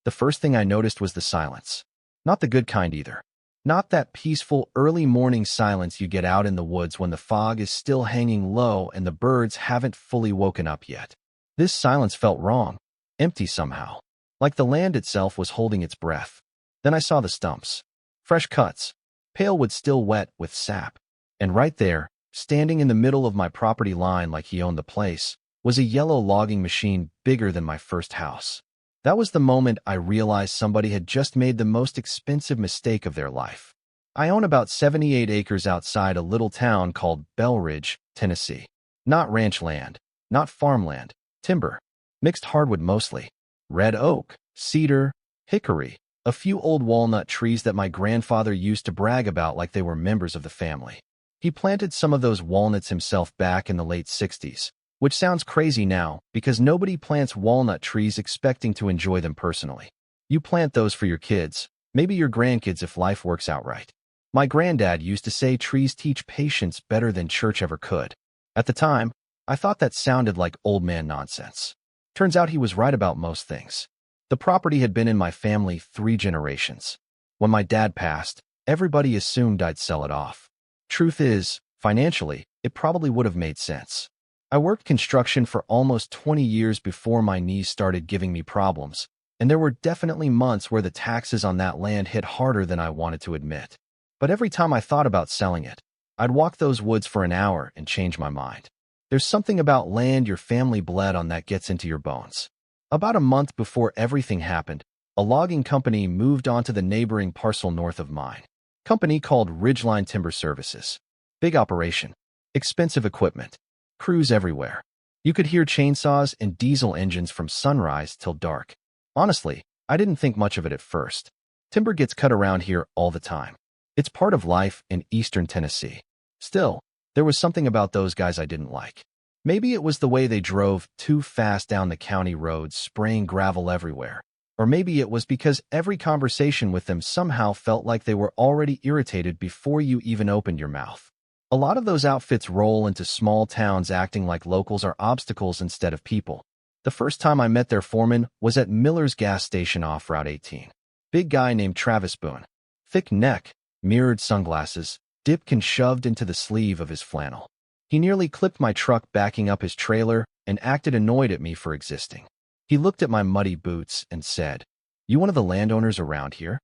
The first thing I noticed was the silence. Not the good kind either. Not that peaceful early morning silence you get out in the woods when the fog is still hanging low and the birds haven't fully woken up yet. This silence felt wrong, empty somehow, like the land itself was holding its breath. Then I saw the stumps. Fresh cuts, pale wood still wet with sap. And right there, standing in the middle of my property line like he owned the place, was a yellow logging machine bigger than my first house. That was the moment I realized somebody had just made the most expensive mistake of their life. I own about 78 acres outside a little town called Belridge, Tennessee. Not ranch land, not farmland, timber, mixed hardwood mostly, red oak, cedar, hickory, a few old walnut trees that my grandfather used to brag about like they were members of the family. He planted some of those walnuts himself back in the late 60s, which sounds crazy now because nobody plants walnut trees expecting to enjoy them personally. You plant those for your kids, maybe your grandkids if life works out right. My granddad used to say trees teach patience better than church ever could. At the time, I thought that sounded like old man nonsense. Turns out he was right about most things. The property had been in my family 3 generations. When my dad passed, everybody assumed I'd sell it off. Truth is, financially, it probably would have made sense. I worked construction for almost 20 years before my knees started giving me problems, and there were definitely months where the taxes on that land hit harder than I wanted to admit. But every time I thought about selling it, I'd walk those woods for an hour and change my mind. There's something about land your family bled on that gets into your bones. About a month before everything happened, a logging company moved onto the neighboring parcel north of mine. Company called Ridgeline Timber Services. Big operation. Expensive equipment. Crews everywhere. You could hear chainsaws and diesel engines from sunrise till dark. Honestly, I didn't think much of it at first. Timber gets cut around here all the time. It's part of life in eastern Tennessee. Still, there was something about those guys I didn't like. Maybe it was the way they drove too fast down the county roads, spraying gravel everywhere. Or maybe it was because every conversation with them somehow felt like they were already irritated before you even opened your mouth. A lot of those outfits roll into small towns acting like locals are obstacles instead of people. The first time I met their foreman was at Miller's gas station off Route 18. Big guy named Travis Boone. Thick neck, mirrored sunglasses, dipped and shoved into the sleeve of his flannel. He nearly clipped my truck backing up his trailer and acted annoyed at me for existing. He looked at my muddy boots and said, "You one of the landowners around here?"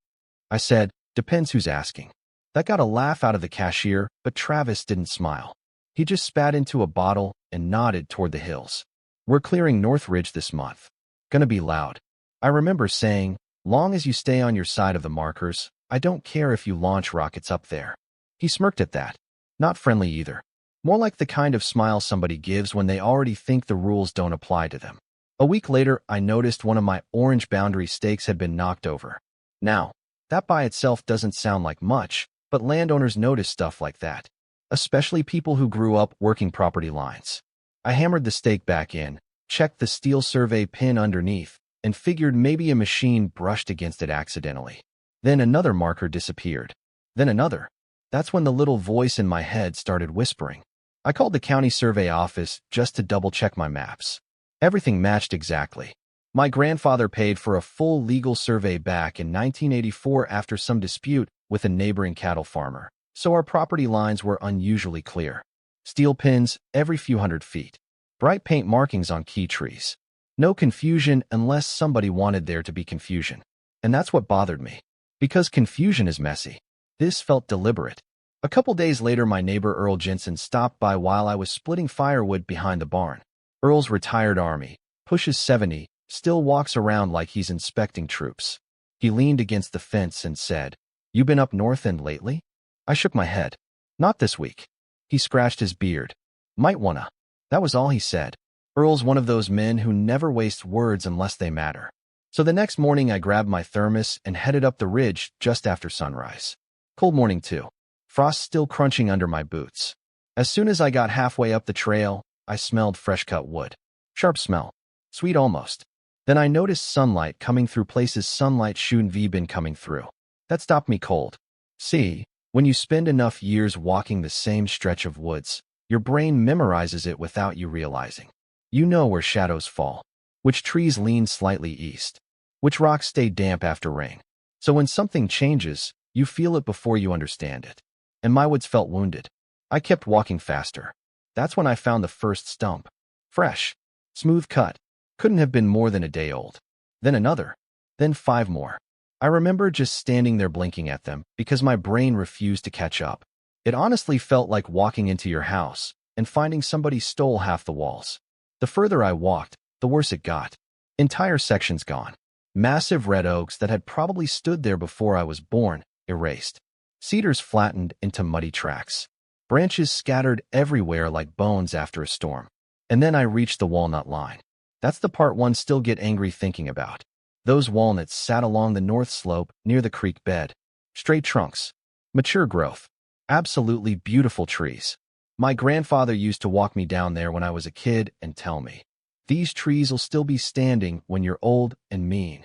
I said, "Depends who's asking." That got a laugh out of the cashier, but Travis didn't smile. He just spat into a bottle and nodded toward the hills. "We're clearing Northridge this month. Gonna be loud." I remember saying, "Long as you stay on your side of the markers, I don't care if you launch rockets up there." He smirked at that. Not friendly either. More like the kind of smile somebody gives when they already think the rules don't apply to them. A week later, I noticed one of my orange boundary stakes had been knocked over. Now, that by itself doesn't sound like much, but landowners notice stuff like that, especially people who grew up working property lines. I hammered the stake back in, checked the steel survey pin underneath, and figured maybe a machine brushed against it accidentally. Then another marker disappeared. Then another. That's when the little voice in my head started whispering. I called the county survey office just to double-check my maps. Everything matched exactly. My grandfather paid for a full legal survey back in 1984 after some dispute with a neighboring cattle farmer, so our property lines were unusually clear. Steel pins every few hundred feet. Bright paint markings on key trees. No confusion unless somebody wanted there to be confusion. And that's what bothered me. Because confusion is messy. This felt deliberate. A couple days later, my neighbor Earl Jensen stopped by while I was splitting firewood behind the barn. Earl's retired Army, pushes 70, still walks around like he's inspecting troops. He leaned against the fence and said, "You been up north end lately?" I shook my head. "Not this week." He scratched his beard. "Might wanna." That was all he said. Earl's one of those men who never wastes words unless they matter. So the next morning I grabbed my thermos and headed up the ridge just after sunrise. Cold morning too. Frost still crunching under my boots. As soon as I got halfway up the trail, I smelled fresh-cut wood. Sharp smell. Sweet almost. Then I noticed sunlight coming through places sunlight shouldn't have been coming through. That stopped me cold. See, when you spend enough years walking the same stretch of woods, your brain memorizes it without you realizing. You know where shadows fall, which trees lean slightly east, Which rocks stay damp after rain. So when something changes, you feel it before you understand it. And my woods felt wounded. I kept walking faster. That's when I found the first stump. Fresh. Smooth cut. Couldn't have been more than a day old. Then another. Then 5 more. I remember just standing there blinking at them because my brain refused to catch up. It honestly felt like walking into your house and finding somebody stole half the walls. The further I walked, the worse it got. Entire sections gone. Massive red oaks that had probably stood there before I was born, erased. Cedars flattened into muddy tracks. Branches scattered everywhere like bones after a storm. And then I reached the walnut line. That's the part one still get angry thinking about. Those walnuts sat along the north slope near the creek bed. Straight trunks. Mature growth. Absolutely beautiful trees. My grandfather used to walk me down there when I was a kid and tell me, "These trees will still be standing when you're old and mean."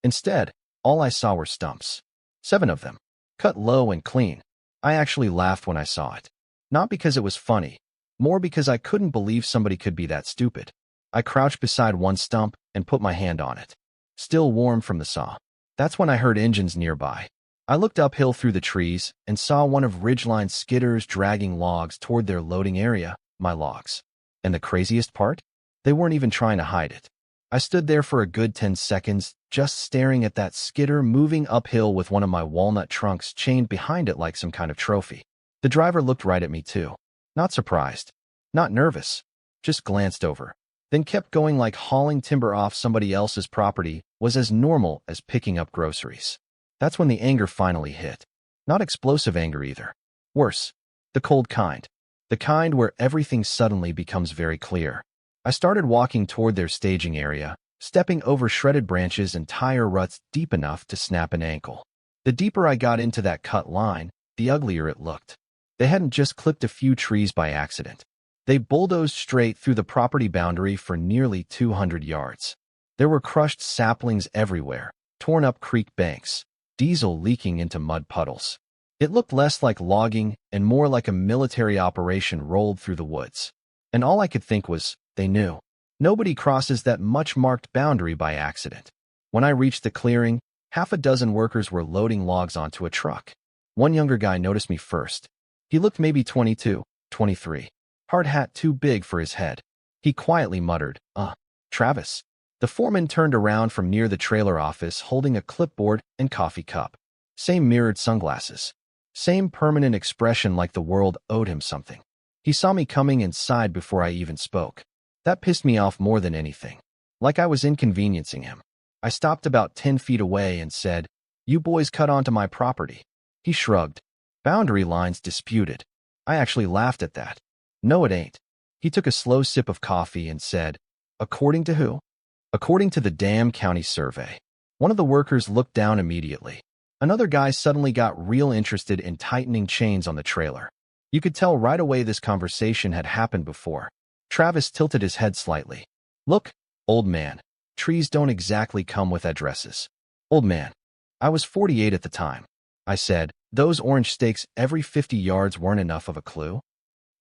Instead, all I saw were stumps. 7 of them. Cut low and clean. I actually laughed when I saw it. Not because it was funny, more because I couldn't believe somebody could be that stupid. I crouched beside one stump and put my hand on it. Still warm from the saw. That's when I heard engines nearby. I looked uphill through the trees and saw one of Ridgeline's skidders dragging logs toward their loading area, my logs. And the craziest part? They weren't even trying to hide it. I stood there for a good 10 seconds, just staring at that skidder moving uphill with one of my walnut trunks chained behind it like some kind of trophy. The driver looked right at me too. Not surprised. Not nervous. Just glanced over. Then kept going like hauling timber off somebody else's property was as normal as picking up groceries. That's when the anger finally hit. Not explosive anger either. Worse. The cold kind. The kind where everything suddenly becomes very clear. I started walking toward their staging area, stepping over shredded branches and tire ruts deep enough to snap an ankle. The deeper I got into that cut line, the uglier it looked. They hadn't just clipped a few trees by accident. They bulldozed straight through the property boundary for nearly 200 yards. There were crushed saplings everywhere, torn up creek banks, diesel leaking into mud puddles. It looked less like logging and more like a military operation rolled through the woods. And all I could think was, they knew. Nobody crosses that much-marked boundary by accident. When I reached the clearing, 6 workers were loading logs onto a truck. One younger guy noticed me first. He looked maybe 22, 23. Hard hat too big for his head. He quietly muttered, Travis." The foreman turned around from near the trailer office holding a clipboard and coffee cup. Same mirrored sunglasses. Same permanent expression like the world owed him something. He saw me coming and sighed before I even spoke. That pissed me off more than anything. Like I was inconveniencing him. I stopped about 10 feet away and said, "You boys cut onto my property." He shrugged. "Boundary lines disputed." I actually laughed at that. "No, it ain't." He took a slow sip of coffee and said, "According to who?" "According to the damn county survey." One of the workers looked down immediately. Another guy suddenly got real interested in tightening chains on the trailer. You could tell right away this conversation had happened before. Travis tilted his head slightly. "Look, old man, trees don't exactly come with addresses." "Old man." I was 48 at the time. I said, "Those orange stakes every 50 yards weren't enough of a clue?"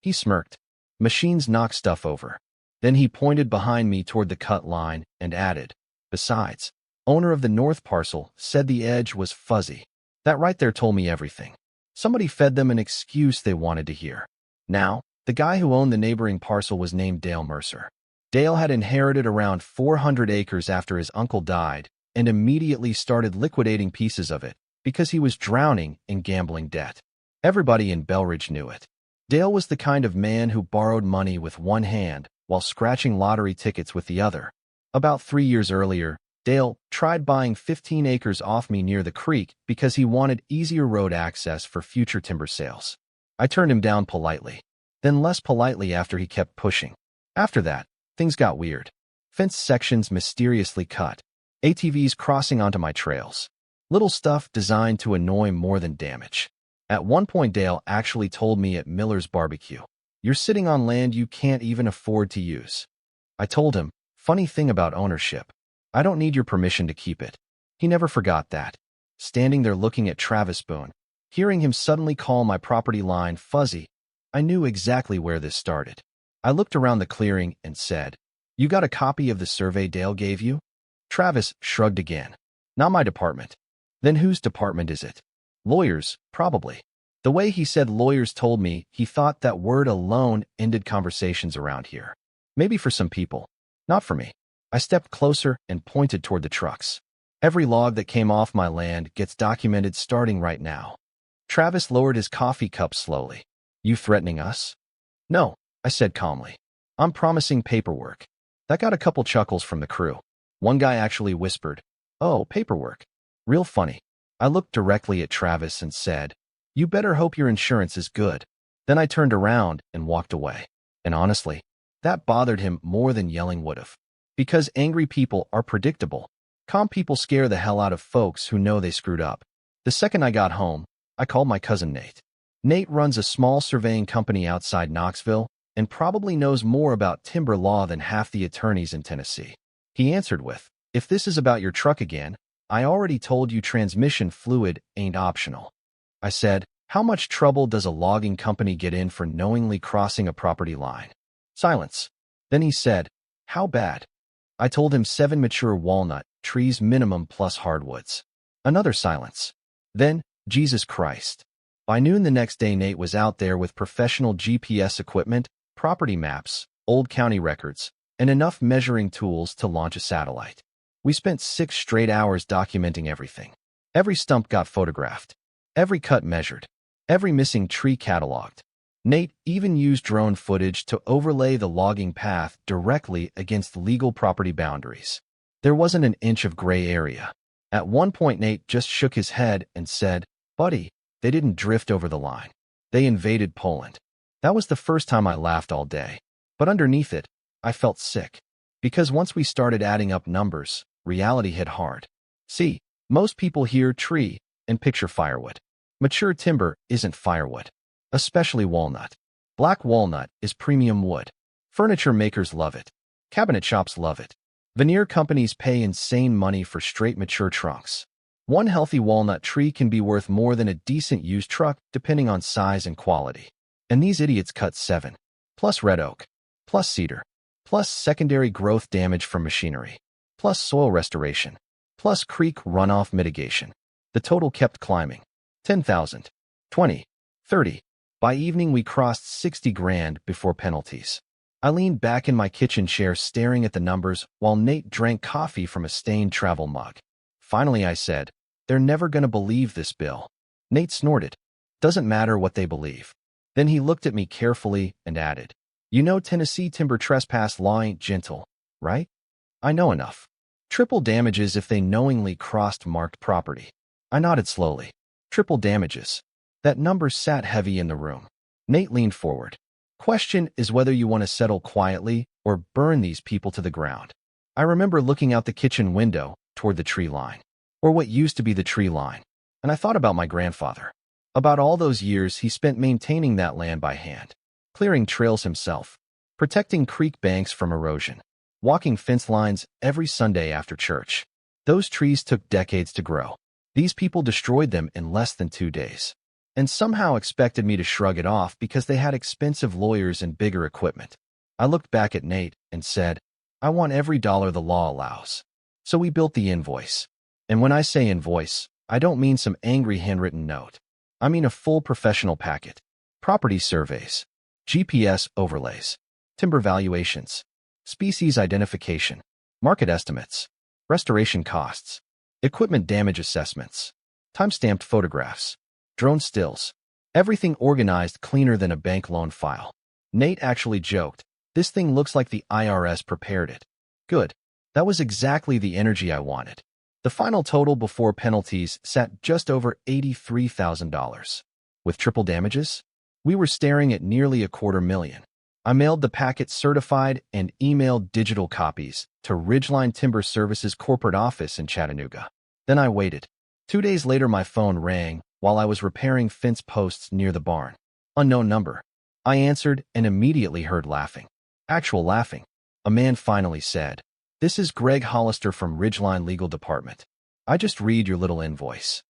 He smirked. "Machines knock stuff over." Then he pointed behind me toward the cut line and added, "Besides, owner of the north parcel said the edge was fuzzy." That right there told me everything. Somebody fed them an excuse they wanted to hear. Now, the guy who owned the neighboring parcel was named Dale Mercer. Dale had inherited around 400 acres after his uncle died and immediately started liquidating pieces of it because he was drowning in gambling debt. Everybody in Belridge knew it. Dale was the kind of man who borrowed money with one hand while scratching lottery tickets with the other. About 3 years earlier, Dale tried buying 15 acres off me near the creek because he wanted easier road access for future timber sales. I turned him down politely, then less politely after he kept pushing. After that, things got weird. Fence sections mysteriously cut, ATVs crossing onto my trails. Little stuff designed to annoy more than damage. At one point, Dale actually told me at Miller's barbecue, "You're sitting on land you can't even afford to use." I told him, "Funny thing about ownership. I don't need your permission to keep it." He never forgot that. Standing there looking at Travis Boone, hearing him suddenly call my property line fuzzy, I knew exactly where this started. I looked around the clearing and said, "You got a copy of the survey Dale gave you?" Travis shrugged again. Not my department. Then whose department is it? Lawyers, probably. The way he said lawyers told me he thought that word alone ended conversations around here. Maybe for some people. Not for me. I stepped closer and pointed toward the trucks. Every log that came off my land gets documented starting right now. Travis lowered his coffee cup slowly. You threatening us? No, I said calmly. I'm promising paperwork. That got a couple chuckles from the crew. One guy actually whispered, "Oh, paperwork. Real funny." I looked directly at Travis and said, "You better hope your insurance is good." Then I turned around and walked away. And honestly, that bothered him more than yelling would have. Because angry people are predictable. Calm people scare the hell out of folks who know they screwed up. The second I got home, I called my cousin Nate. Nate runs a small surveying company outside Knoxville and probably knows more about timber law than half the attorneys in Tennessee. He answered with, "If this is about your truck again, I already told you transmission fluid ain't optional." I said, "How much trouble does a logging company get in for knowingly crossing a property line?" Silence. Then he said, "How bad?" I told him 7 mature walnut trees minimum plus hardwoods. Another silence. Then, Jesus Christ. By noon the next day, Nate was out there with professional GPS equipment, property maps, old county records, and enough measuring tools to launch a satellite. We spent 6 straight hours documenting everything. Every stump got photographed. Every cut measured. Every missing tree cataloged. Nate even used drone footage to overlay the logging path directly against legal property boundaries. There wasn't an inch of gray area. At one point, Nate just shook his head and said, "Buddy, they didn't drift over the line. They invaded Poland." That was the first time I laughed all day. But underneath it, I felt sick. Because once we started adding up numbers, reality hit hard. See, most people hear tree and picture firewood. Mature timber isn't firewood, especially walnut. Black walnut is premium wood. Furniture makers love it. Cabinet shops love it. Veneer companies pay insane money for straight mature trunks. One healthy walnut tree can be worth more than a decent used truck depending on size and quality. And these idiots cut 7. Plus red oak. Plus cedar. Plus secondary growth damage from machinery. Plus soil restoration. Plus creek runoff mitigation. The total kept climbing. 10,000. 20. 30. By evening we crossed 60 grand before penalties. I leaned back in my kitchen chair staring at the numbers while Nate drank coffee from a stained travel mug. Finally I said, "They're never gonna believe this bill." Nate snorted. "Doesn't matter what they believe." Then he looked at me carefully and added, "You know Tennessee timber trespass law ain't gentle, right?" I know enough. Triple damages if they knowingly crossed marked property. I nodded slowly. Triple damages. That number sat heavy in the room. Nate leaned forward. "Question is whether you want to settle quietly or burn these people to the ground." I remember looking out the kitchen window toward the tree line, or what used to be the tree line, and I thought about my grandfather. About all those years he spent maintaining that land by hand, clearing trails himself, protecting creek banks from erosion, walking fence lines every Sunday after church. Those trees took decades to grow. These people destroyed them in less than 2 days. And somehow expected me to shrug it off because they had expensive lawyers and bigger equipment. I looked back at Nate and said, "I want every dollar the law allows." So we built the invoice. And when I say invoice, I don't mean some angry handwritten note. I mean a full professional packet. Property surveys, GPS overlays, timber valuations, species identification, market estimates, restoration costs, equipment damage assessments, time-stamped photographs, drone stills, everything organized cleaner than a bank loan file. Nate actually joked, "This thing looks like the IRS prepared it." Good. That was exactly the energy I wanted. The final total before penalties sat just over $83,000. With triple damages, we were staring at nearly $250,000. I mailed the packet certified and emailed digital copies to Ridgeline Timber Services corporate office in Chattanooga. Then I waited. 2 days later my phone rang while I was repairing fence posts near the barn. Unknown number. I answered and immediately heard laughing. Actual laughing. A man finally said, "This is Greg Hollister from Ridgeline Legal Department. I just read your little invoice."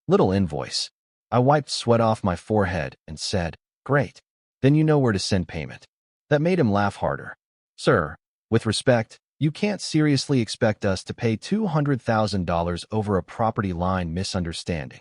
Little invoice. I wiped sweat off my forehead and said, "Great. Then you know where to send payment." That made him laugh harder. "Sir, with respect, You can't seriously expect us to pay $200,000 over a property line misunderstanding.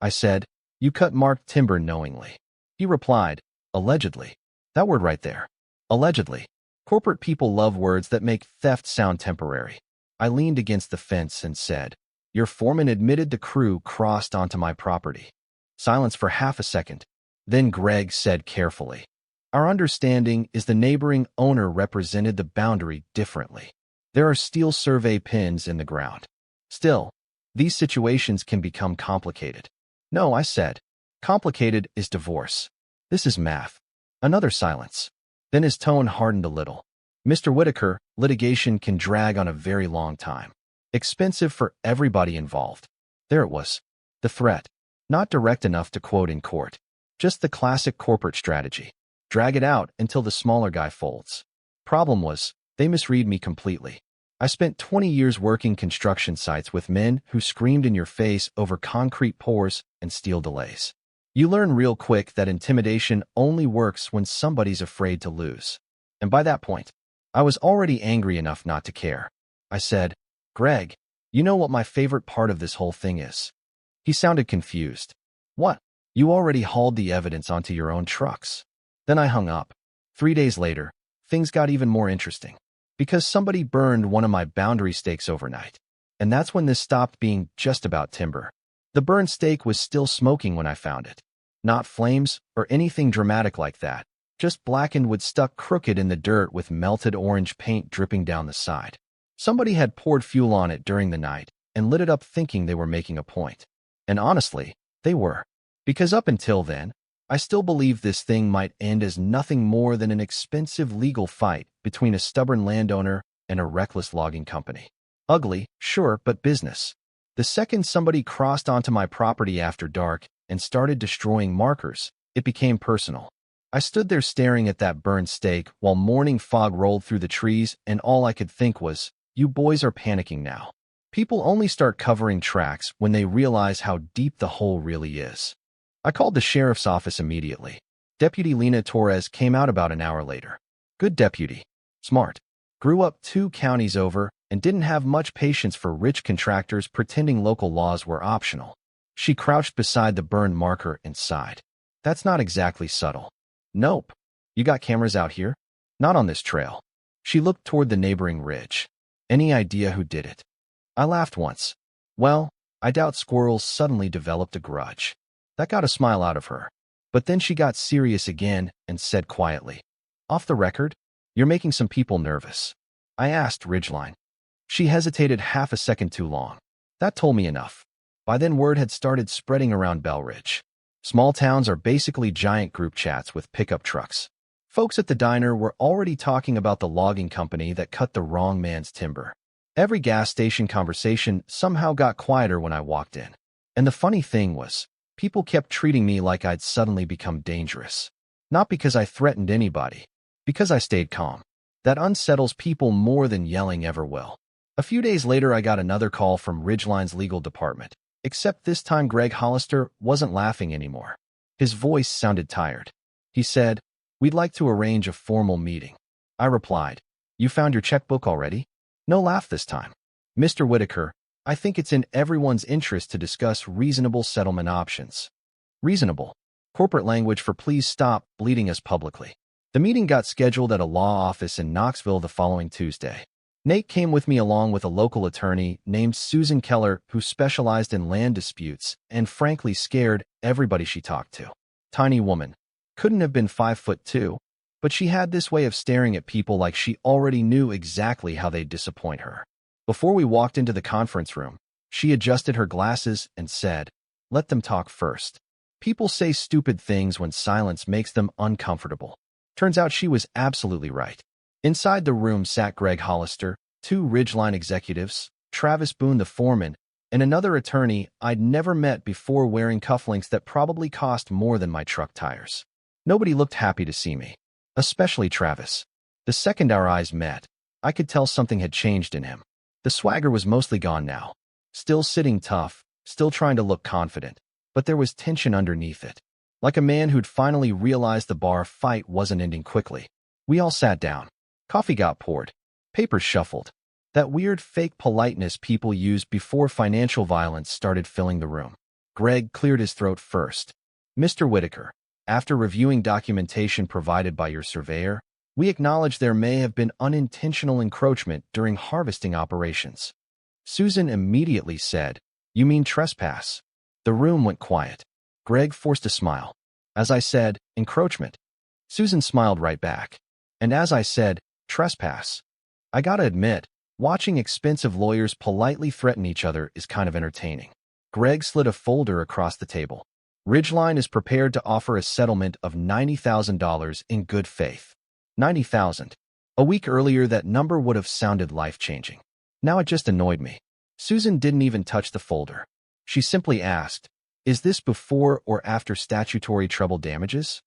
I said, you cut marked timber knowingly. He replied, allegedly. That word right there. Allegedly. Corporate people love words that make theft sound temporary. I leaned against the fence and said, your foreman admitted the crew crossed onto my property. Silence for half a second. Then Greg said carefully, our understanding is the neighboring owner represented the boundary differently. There are steel survey pins in the ground. Still, these situations can become complicated. No, I said. Complicated is divorce. This is math. Another silence. Then his tone hardened a little. Mr. Whitaker, litigation can drag on a very long time. Expensive for everybody involved. There it was. The threat. Not direct enough to quote in court. Just the classic corporate strategy. Drag it out until the smaller guy folds. Problem was, they misread me completely. I spent 20 years working construction sites with men who screamed in your face over concrete pours and steel delays. You learn real quick that intimidation only works when somebody's afraid to lose. And by that point, I was already angry enough not to care. I said, Greg, you know what my favorite part of this whole thing is? He sounded confused. What? You already hauled the evidence onto your own trucks. Then I hung up. 3 days later, things got even more interesting. Because somebody burned one of my boundary stakes overnight. And that's when this stopped being just about timber. The burned stake was still smoking when I found it. Not flames or anything dramatic like that. Just blackened wood stuck crooked in the dirt with melted orange paint dripping down the side. Somebody had poured fuel on it during the night and lit it up thinking they were making a point. And honestly, they were. Because up until then, I still believed this thing might end as nothing more than an expensive legal fight between a stubborn landowner and a reckless logging company. Ugly, sure, but business. The second somebody crossed onto my property after dark and started destroying markers, it became personal. I stood there staring at that burned stake while morning fog rolled through the trees, and all I could think was, you boys are panicking now. People only start covering tracks when they realize how deep the hole really is. I called the sheriff's office immediately. Deputy Lena Torres came out about an hour later. Good deputy. Smart. Grew up 2 counties over and didn't have much patience for rich contractors pretending local laws were optional. She crouched beside the burned marker and sighed. That's not exactly subtle. Nope. You got cameras out here? Not on this trail. She looked toward the neighboring ridge. Any idea who did it? I laughed once. Well, I doubt squirrels suddenly developed a grudge. That got a smile out of her. But then she got serious again and said quietly, off the record, you're making some people nervous. I asked Ridgeline. She hesitated half a second too long. That told me enough. By then word had started spreading around Bell Ridge. Small towns are basically giant group chats with pickup trucks. Folks at the diner were already talking about the logging company that cut the wrong man's timber. Every gas station conversation somehow got quieter when I walked in. And the funny thing was, people kept treating me like I'd suddenly become dangerous. Not because I threatened anybody, because I stayed calm. That unsettles people more than yelling ever will. A few days later, I got another call from Ridgeline's legal department, except this time Greg Hollister wasn't laughing anymore. His voice sounded tired. He said, we'd like to arrange a formal meeting. I replied, you found your checkbook already? No laugh this time. Mr. Whitaker, I think it's in everyone's interest to discuss reasonable settlement options. Reasonable. Corporate language for please stop bleeding us publicly. The meeting got scheduled at a law office in Knoxville the following Tuesday. Nate came with me along with a local attorney named Susan Keller who specialized in land disputes and frankly scared everybody she talked to. Tiny woman. Couldn't have been 5'2", but she had this way of staring at people like she already knew exactly how they'd disappoint her. Before we walked into the conference room, she adjusted her glasses and said, let them talk first. People say stupid things when silence makes them uncomfortable. Turns out she was absolutely right. Inside the room sat Greg Hollister, 2 Ridgeline executives, Travis Boone the foreman, and another attorney I'd never met before wearing cufflinks that probably cost more than my truck tires. Nobody looked happy to see me, especially Travis. The second our eyes met, I could tell something had changed in him. The swagger was mostly gone now. Still sitting tough, still trying to look confident, but there was tension underneath it. Like a man who'd finally realized the bar fight wasn't ending quickly. We all sat down. Coffee got poured. Papers shuffled. That weird fake politeness people used before financial violence started filling the room. Greg cleared his throat first. Mr. Whitaker, after reviewing documentation provided by your surveyor, we acknowledge there may have been unintentional encroachment during harvesting operations. Susan immediately said, "You mean trespass?" The room went quiet. Greg forced a smile. As I said, encroachment. Susan smiled right back. And as I said, trespass. I gotta admit, watching expensive lawyers politely threaten each other is kind of entertaining. Greg slid a folder across the table. Ridgeline is prepared to offer a settlement of $90,000 in good faith. 90,000. A week earlier, that number would have sounded life-changing. Now it just annoyed me. Susan didn't even touch the folder. She simply asked, "Is this before or after statutory treble damages?"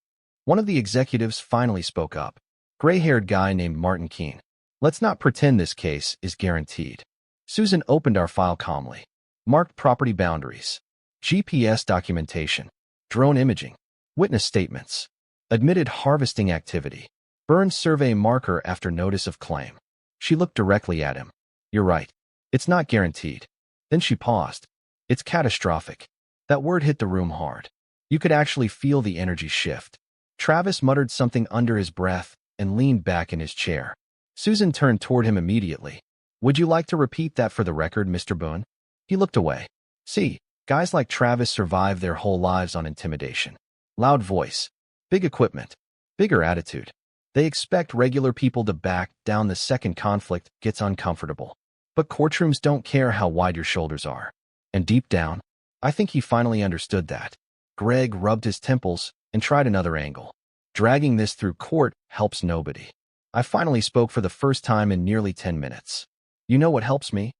One of the executives finally spoke up. Gray-haired guy named Martin Keene. "Let's not pretend this case is guaranteed." Susan opened our file calmly. Marked property boundaries. GPS documentation. Drone imaging. Witness statements. Admitted harvesting activity. Burned survey marker after notice of claim. She looked directly at him. "You're right. It's not guaranteed." Then she paused. "It's catastrophic." That word hit the room hard. You could actually feel the energy shift. Travis muttered something under his breath and leaned back in his chair. Susan turned toward him immediately. "Would you like to repeat that for the record, Mr. Boone?" He looked away. "See, guys like Travis survive their whole lives on intimidation. Loud voice. Big equipment. Bigger attitude. They expect regular people to back down the second conflict gets uncomfortable. But courtrooms don't care how wide your shoulders are." And deep down, I think he finally understood that. Greg rubbed his temples and tried another angle. Dragging this through court helps nobody. I finally spoke for the first time in nearly 10 minutes. "You know what helps me?"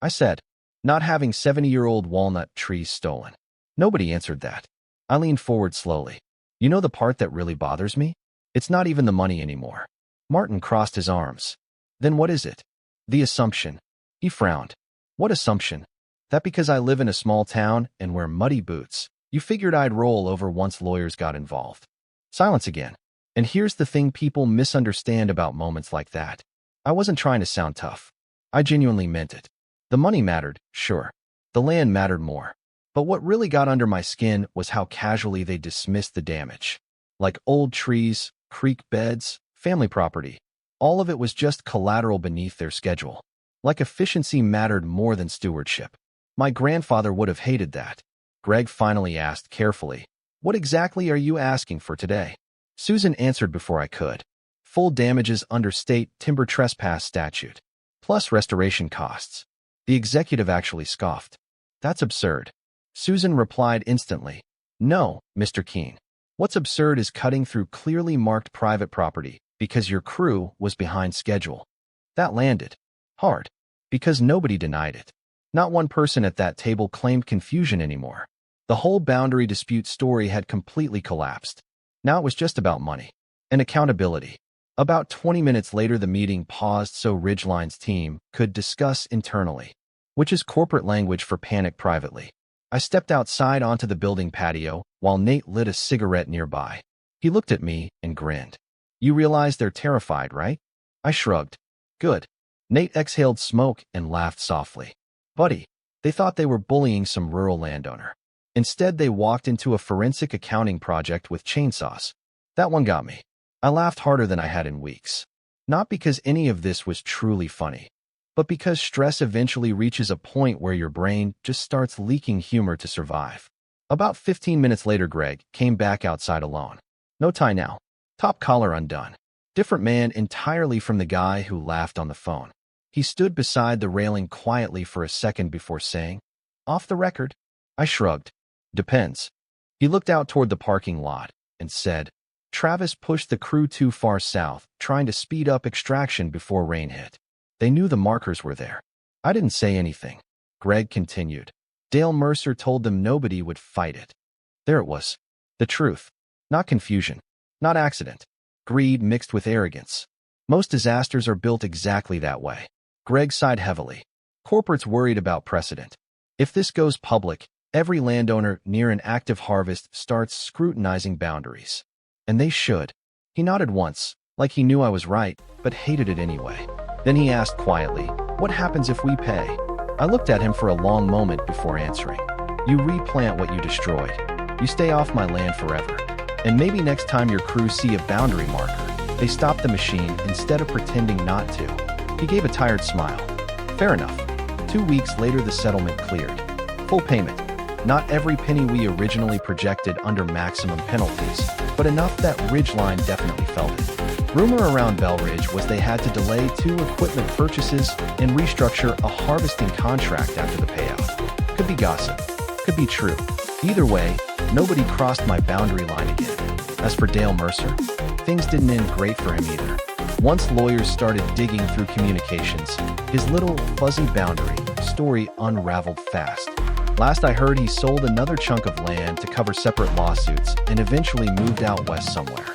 I said. "Not having 70-year-old walnut trees stolen." Nobody answered that. I leaned forward slowly. "You know the part that really bothers me? It's not even the money anymore." Martin crossed his arms. "Then what is it?" "The assumption." He frowned. "What assumption?" "That because I live in a small town and wear muddy boots, you figured I'd roll over once lawyers got involved." Silence again. And here's the thing people misunderstand about moments like that. I wasn't trying to sound tough. I genuinely meant it. The money mattered, sure. The land mattered more. But what really got under my skin was how casually they dismissed the damage. Like old trees, creek beds, family property. All of it was just collateral beneath their schedule. Like efficiency mattered more than stewardship. My grandfather would have hated that. Greg finally asked carefully, "What exactly are you asking for today?" Susan answered before I could. "Full damages under state timber trespass statute, plus restoration costs." The executive actually scoffed. "That's absurd." Susan replied instantly, "No, Mr. Keene. What's absurd is cutting through clearly marked private property because your crew was behind schedule. That landed hard because nobody denied it. Not one person at that table claimed confusion anymore. The whole boundary dispute story had completely collapsed. Now it was just about money and accountability. About 20 minutes later, the meeting paused so Ridgeline's team could discuss internally, which is corporate language for panic privately. I stepped outside onto the building patio while Nate lit a cigarette nearby. He looked at me and grinned. "You realize they're terrified, right?" I shrugged. "Good." Nate exhaled smoke and laughed softly. "Buddy, they thought they were bullying some rural landowner. Instead, they walked into a forensic accounting project with chainsaws. That one got me." I laughed harder than I had in weeks. Not because any of this was truly funny, but because stress eventually reaches a point where your brain just starts leaking humor to survive. About 15 minutes later, Greg came back outside alone. No tie now. Top collar undone. Different man entirely from the guy who laughed on the phone. He stood beside the railing quietly for a second before saying, "Off the record?" I shrugged. "Depends." He looked out toward the parking lot and said, "Travis pushed the crew too far south, trying to speed up extraction before rain hit. They knew the markers were there." I didn't say anything. Greg continued. "Dale Mercer told them nobody would fight it." There it was. The truth. Not confusion. Not accident. Greed mixed with arrogance. Most disasters are built exactly that way. Greg sighed heavily. Corporates worried about precedent. If this goes public, every landowner near an active harvest starts scrutinizing boundaries. And they should. He nodded once, like he knew I was right, but hated it anyway. Then he asked quietly, "What happens if we pay?" I looked at him for a long moment before answering. "You replant what you destroyed. You stay off my land forever. And maybe next time your crew see a boundary marker, they stop the machine instead of pretending not to." He gave a tired smile. Fair enough. 2 weeks later, the settlement cleared. Full payment. Not every penny we originally projected under maximum penalties, but enough that Ridgeline definitely felt it. Rumor around Bell Ridge was they had to delay 2 equipment purchases and restructure a harvesting contract after the payout. Could be gossip. Could be true. Either way, nobody crossed my boundary line again. As for Dale Mercer, things didn't end great for him either. Once lawyers started digging through communications, his little fuzzy boundary story unraveled fast. Last I heard, he sold another chunk of land to cover separate lawsuits and eventually moved out west somewhere.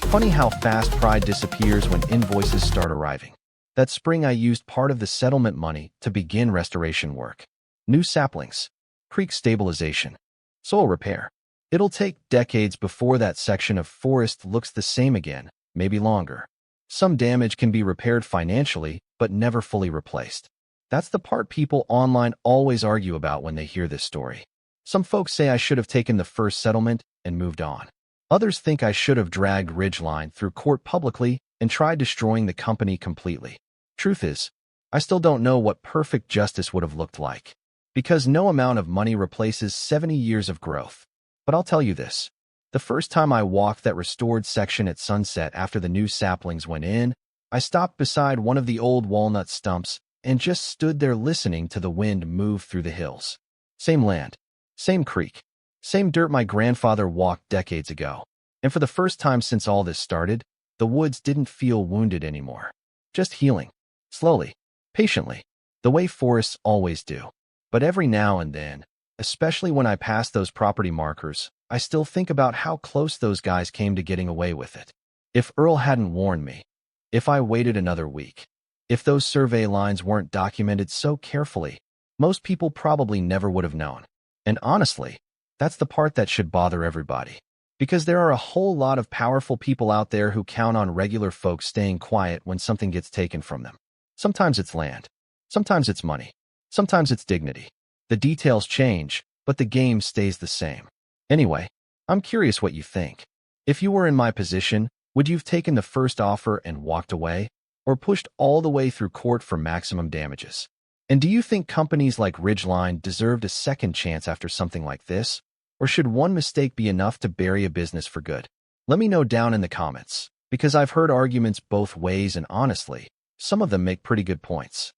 Funny how fast pride disappears when invoices start arriving. That spring, I used part of the settlement money to begin restoration work. New saplings, creek stabilization, soil repair. It'll take decades before that section of forest looks the same again, maybe longer. Some damage can be repaired financially, but never fully replaced. That's the part people online always argue about when they hear this story. Some folks say I should have taken the first settlement and moved on. Others think I should have dragged Ridgeline through court publicly and tried destroying the company completely. Truth is, I still don't know what perfect justice would have looked like, because no amount of money replaces 70 years of growth. But I'll tell you this. The first time I walked that restored section at sunset after the new saplings went in, I stopped beside one of the old walnut stumps and just stood there listening to the wind move through the hills. Same land, same creek, same dirt my grandfather walked decades ago. And for the first time since all this started, the woods didn't feel wounded anymore. Just healing. Slowly. Patiently. The way forests always do. But every now and then, especially when I pass those property markers, I still think about how close those guys came to getting away with it. If Earl hadn't warned me, if I waited another week, if those survey lines weren't documented so carefully, most people probably never would have known. And honestly, that's the part that should bother everybody. Because there are a whole lot of powerful people out there who count on regular folks staying quiet when something gets taken from them. Sometimes it's land. Sometimes it's money. Sometimes it's dignity. The details change, but the game stays the same. Anyway, I'm curious what you think. If you were in my position, would you have taken the first offer and walked away? Or pushed all the way through court for maximum damages? And do you think companies like Ridgeline deserved a second chance after something like this? Or should one mistake be enough to bury a business for good? Let me know down in the comments, because I've heard arguments both ways and honestly, some of them make pretty good points.